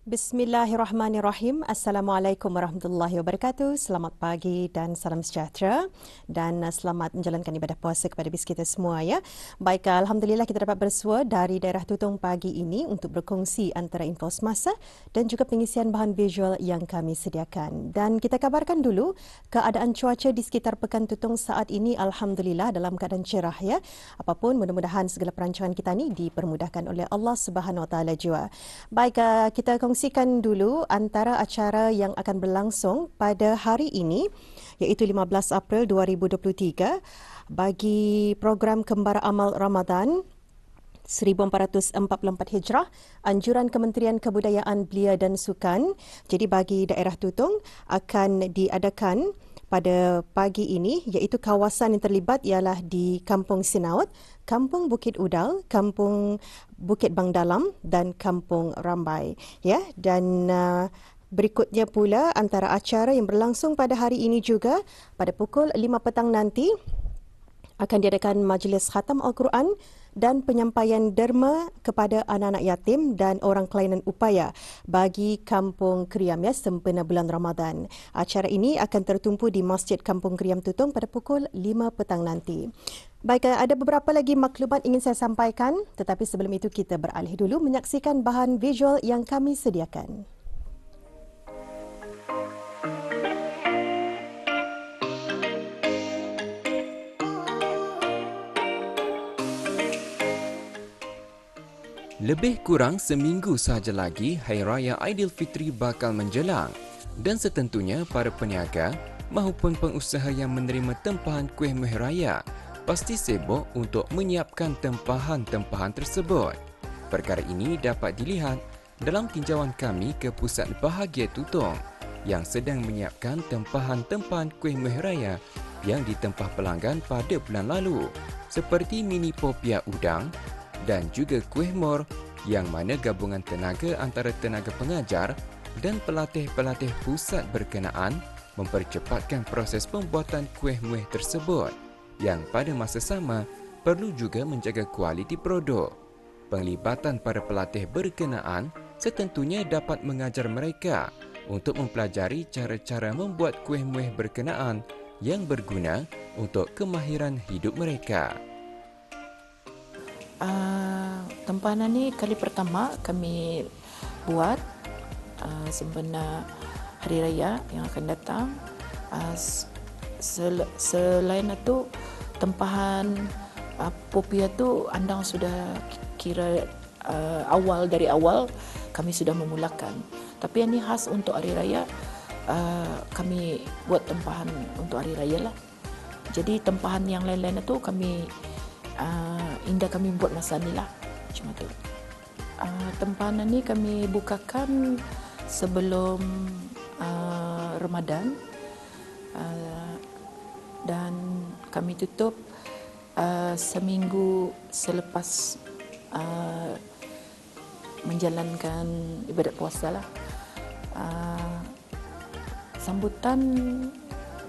Bismillahirrahmanirrahim. Assalamualaikum warahmatullahi wabarakatuh. Selamat pagi dan salam sejahtera dan selamat menjalankan ibadah puasa kepada bis kita semua ya. Baik, alhamdulillah kita dapat bersua dari daerah Tutong pagi ini untuk berkongsi antara info semasa dan juga pengisian bahan visual yang kami sediakan. Dan kita kabarkan dulu keadaan cuaca di sekitar Pekan Tutong saat ini alhamdulillah dalam keadaan cerah ya. Apapun mudah-mudahan segala perancangan kita ni dipermudahkan oleh Allah Subhanahu Wa Taala jua. Baik, kita kongsikan dulu antara acara yang akan berlangsung pada hari ini iaitu 15 April 2023 bagi program Kembara Amal Ramadan 1444 Hijrah, anjuran Kementerian Kebudayaan Belia dan Sukan. Jadi bagi daerah Tutong akan diadakan pada pagi ini iaitu kawasan yang terlibat ialah di Kampung Sinaut, Kampung Bukit Udal, Kampung Bukit Bang Dalam dan Kampung Rambai. Ya, dan berikutnya pula antara acara yang berlangsung pada hari ini juga pada pukul 5 petang nanti akan diadakan majlis khatam Al-Quran dan penyampaian derma kepada anak-anak yatim dan orang kelainan upaya bagi Kampung Kriam ya sempena bulan Ramadan. Acara ini akan tertumpu di Masjid Kampung Kriam Tutong pada pukul 5 petang nanti. Baik, ada beberapa lagi maklumat ingin saya sampaikan, tetapi sebelum itu kita beralih dulu menyaksikan bahan visual yang kami sediakan. Lebih kurang seminggu sahaja lagi Hari Raya Aidilfitri bakal menjelang dan setentunya para peniaga maupun pengusaha yang menerima tempahan kuih muih raya pasti sibuk untuk menyiapkan tempahan-tempahan tersebut. Perkara ini dapat dilihat dalam tinjauan kami ke Pusat Bahagia Tutong yang sedang menyiapkan tempahan-tempahan kuih muih raya yang ditempah pelanggan pada bulan lalu seperti mini popia udang dan juga kuih mor yang mana gabungan tenaga antara tenaga pengajar dan pelatih-pelatih pusat berkenaan mempercepatkan proses pembuatan kuih muih tersebut yang pada masa sama perlu juga menjaga kualiti produk. Penglibatan para pelatih berkenaan setentunya dapat mengajar mereka untuk mempelajari cara-cara membuat kuih muih berkenaan yang berguna untuk kemahiran hidup mereka. Tempahan ni kali pertama kami buat sempena Hari Raya yang akan datang. Selain itu tempahan popia tu andang sudah kira dari awal kami sudah memulakan. Tapi yang ni khas untuk Hari Raya, kami buat tempahan untuk Hari Raya lah. Jadi tempahan yang lain-lain itu kami indah kami buat masa ni lah. Macam tu. Tempahan ni kami bukakan sebelum Ramadan dan kami tutup seminggu selepas menjalankan ibadat puasa lah. Sambutan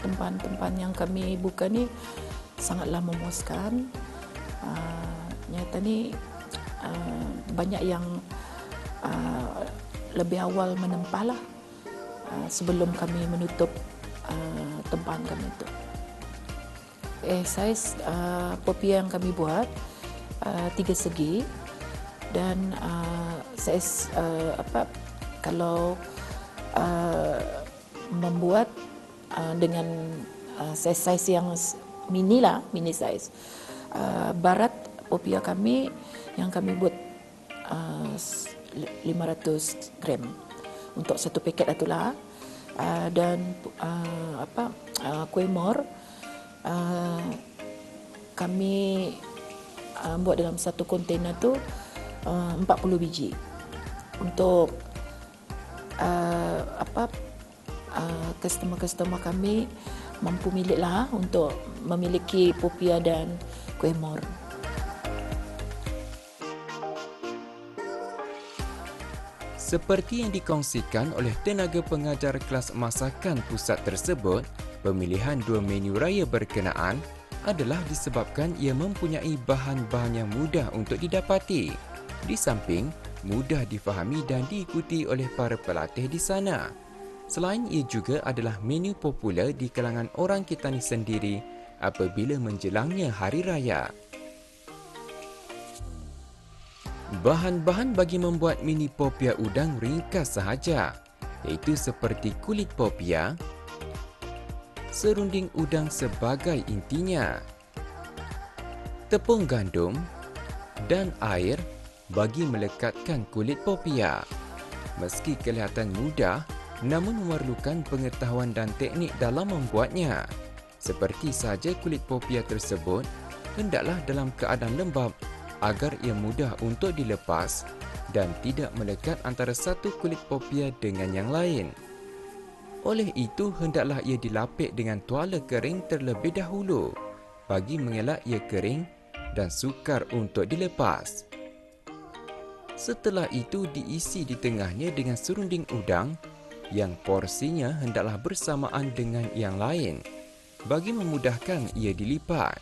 tempahan-tempahan yang kami buka ni sangatlah memuaskan. Nyata ni banyak yang lebih awal menempah lah sebelum kami menutup tempahan kami itu. Saiz popia yang kami buat 3 segi dan saiz kalau membuat dengan saiz yang mini lah, mini saiz. Barat popia kami yang kami buat 500 gram untuk satu paket itulah. Dan kuih mor kami buat dalam satu kontainer tu 40 biji untuk customer-customer kami mampu milik lah untuk memiliki popia dan kuih mor. Seperti yang dikongsikan oleh tenaga pengajar kelas masakan pusat tersebut, pemilihan 2 menu raya berkenaan adalah disebabkan ia mempunyai bahan-bahan yang mudah untuk didapati. Di samping mudah difahami dan diikuti oleh para pelatih di sana. Selain ia juga adalah menu popular di kalangan orang Ketani sendiri apabila menjelangnya hari raya. Bahan-bahan bagi membuat mini popia udang ringkas sahaja, iaitu seperti kulit popia, serunding udang sebagai intinya, tepung gandum dan air bagi melekatkan kulit popia. Meski kelihatan mudah, namun memerlukan pengetahuan dan teknik dalam membuatnya. Seperti saja kulit popia tersebut, hendaklah dalam keadaan lembap agar ia mudah untuk dilepas dan tidak melekat antara satu kulit popia dengan yang lain. Oleh itu, hendaklah ia dilapik dengan tuala kering terlebih dahulu bagi mengelak ia kering dan sukar untuk dilepas. Setelah itu diisi di tengahnya dengan serunding udang yang porsinya hendaklah bersamaan dengan yang lain bagi memudahkan ia dilipat.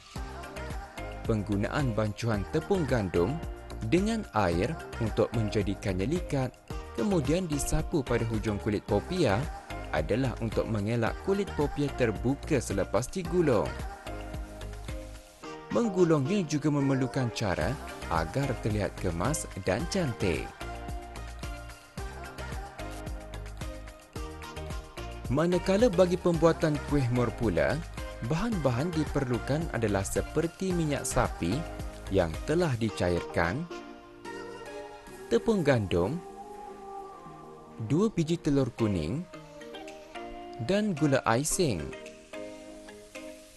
Penggunaan bancuhan tepung gandum dengan air untuk menjadikannya likat, kemudian disapu pada hujung kulit popia adalah untuk mengelak kulit popia terbuka selepas digulung. Menggulungnya juga memerlukan cara agar terlihat kemas dan cantik. Manakala bagi pembuatan kuih mor pula, bahan-bahan diperlukan adalah seperti minyak sapi yang telah dicairkan, tepung gandum, 2 biji telur kuning dan gula icing.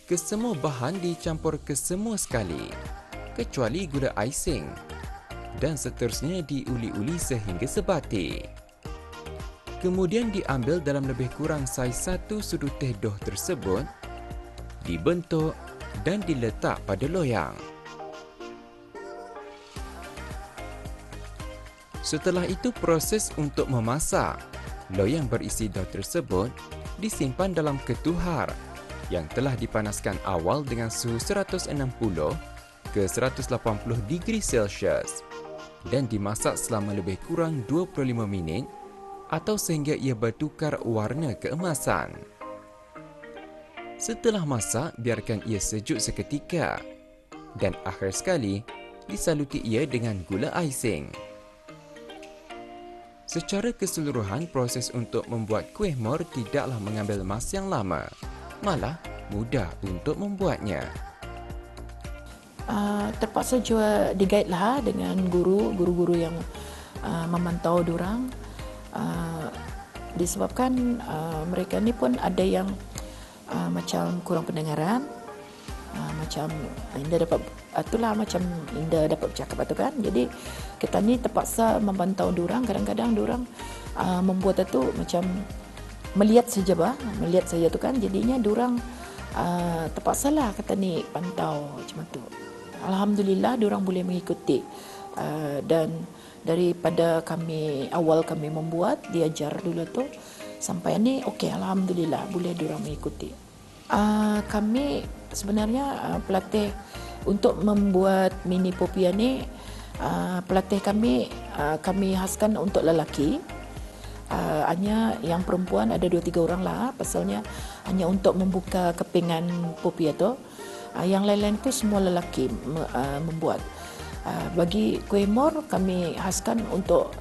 Kesemua bahan dicampur kesemua sekali, kecuali gula icing, dan seterusnya diuli-uli sehingga sebati. Kemudian diambil dalam lebih kurang saiz 1 sudu teh doh tersebut, dibentuk dan diletak pada loyang. Setelah itu proses untuk memasak. Loyang berisi doh tersebut disimpan dalam ketuhar yang telah dipanaskan awal dengan suhu 160 ke 180 degree Celsius dan dimasak selama lebih kurang 25 minit atau sehingga ia bertukar warna keemasan. Setelah masak, biarkan ia sejuk seketika dan akhir sekali disaluti ia dengan gula icing. Secara keseluruhan, proses untuk membuat kuih mor tidaklah mengambil masa yang lama, malah mudah untuk membuatnya. Terpaksa juga di-guide lah dengan guru-guru yang memantau diorang. Disebabkan mereka ni pun ada yang macam kurang pendengaran, macam Indah dapat itulah macam Indah dapat bercakap tu kan. Jadi kita ni terpaksa membantau diorang. Kadang-kadang diorang membuat itu macam melihat saja tu kan. Jadinya diorang terpaksalah kata ni pantau macam tu. Alhamdulillah diorang boleh mengikuti dan daripada awal kami membuat, diajar dulu tu sampai ni okey, alhamdulillah boleh diorang mengikuti. Kami sebenarnya pelatih untuk membuat mini popia ni, pelatih kami khaskan untuk lelaki. Hanya yang perempuan ada 2-3 orang lah, pasalnya hanya untuk membuka kepingan popia tu. Yang lain-lain tu semua lelaki membuat. Bagi kuih mor kami khaskan untuk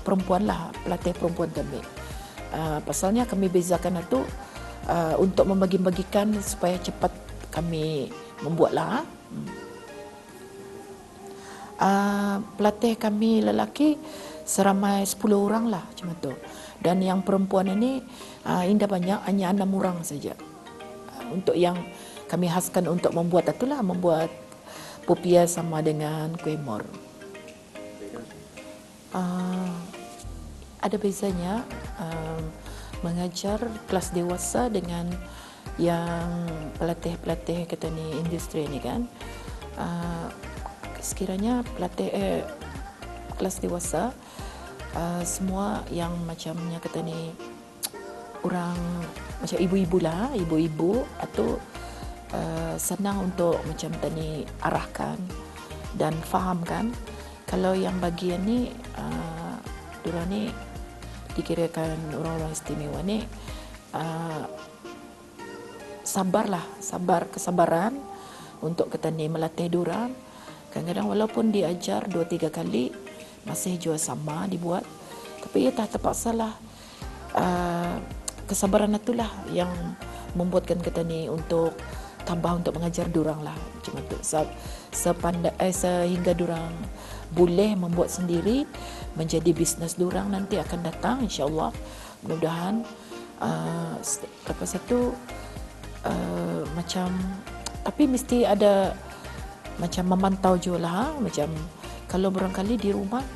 perempuan lah, pelatih perempuan kami. Pasalnya kami bezakan itu untuk membagi-bagikan supaya cepat kami membuat lah. Pelatih kami lelaki seramai 10 orang lah macam tu. Dan yang perempuan ini Indah banyak, hanya 6 orang saja. Untuk yang kami khaskan untuk membuat itulah, membuat popia sama dengan kuih mor. Ada bezanya mengajar kelas dewasa dengan yang pelatih-pelatih kata ni industri ni kan. Sekiranya pelatih kelas dewasa semua yang macamnya kata ni orang macam ibu-ibu lah, ibu-ibu atau senang untuk macam tadi arahkan dan fahamkan. Kalau yang bagian ni, diorang ni dikirakan orang-orang istimewa ni, kesabaran untuk kita ni melatih diorang. Kadang-kadang walaupun diajar 2-3 kali masih jua sama dibuat, tapi ia tak terpaksalah. Kesabaran itulah yang membuatkan kita ni untuk tambah untuk mengajar diorang lah macam tu. Sehingga diorang boleh membuat sendiri, menjadi bisnes diorang nanti akan datang, insya-Allah. Mudah-mudahan lepas itu macam, tapi mesti ada macam memantau juga lah. Macam kalau barangkali di rumah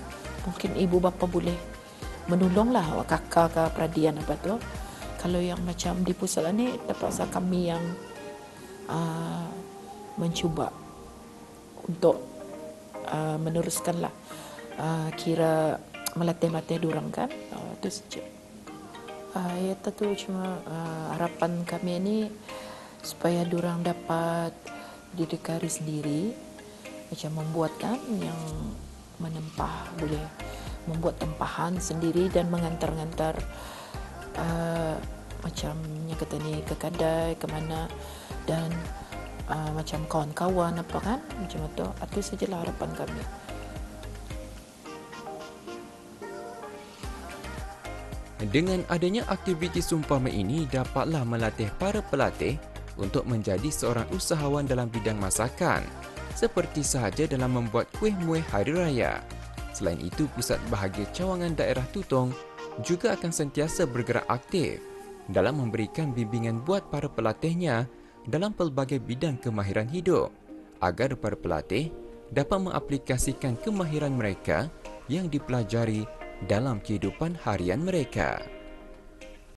mungkin ibu bapa boleh menolonglah, kakak ke peradian apa tu. Kalau yang macam di pusat ni terpaksa kami yang mencuba untuk meneruskanlah, kira melatih-latih diorang kan. Itu saja. Ya tu cuma harapan kami ni supaya diorang dapat didikari sendiri, macam membuatkan yang menempah, boleh membuat tempahan sendiri dan mengantar-ngantar macam yang kata ni ke kedai ke mana, dan macam kawan-kawan apa kan, macam tu. Itu sajalah harapan kami. Dengan adanya aktiviti seumpama ini dapatlah melatih para pelatih untuk menjadi seorang usahawan dalam bidang masakan, seperti sahaja dalam membuat kuih muih hari raya. Selain itu, Pusat Bahagia Cawangan Daerah Tutong juga akan sentiasa bergerak aktif dalam memberikan bimbingan buat para pelatihnya dalam pelbagai bidang kemahiran hidup, agar para pelatih dapat mengaplikasikan kemahiran mereka yang dipelajari dalam kehidupan harian mereka.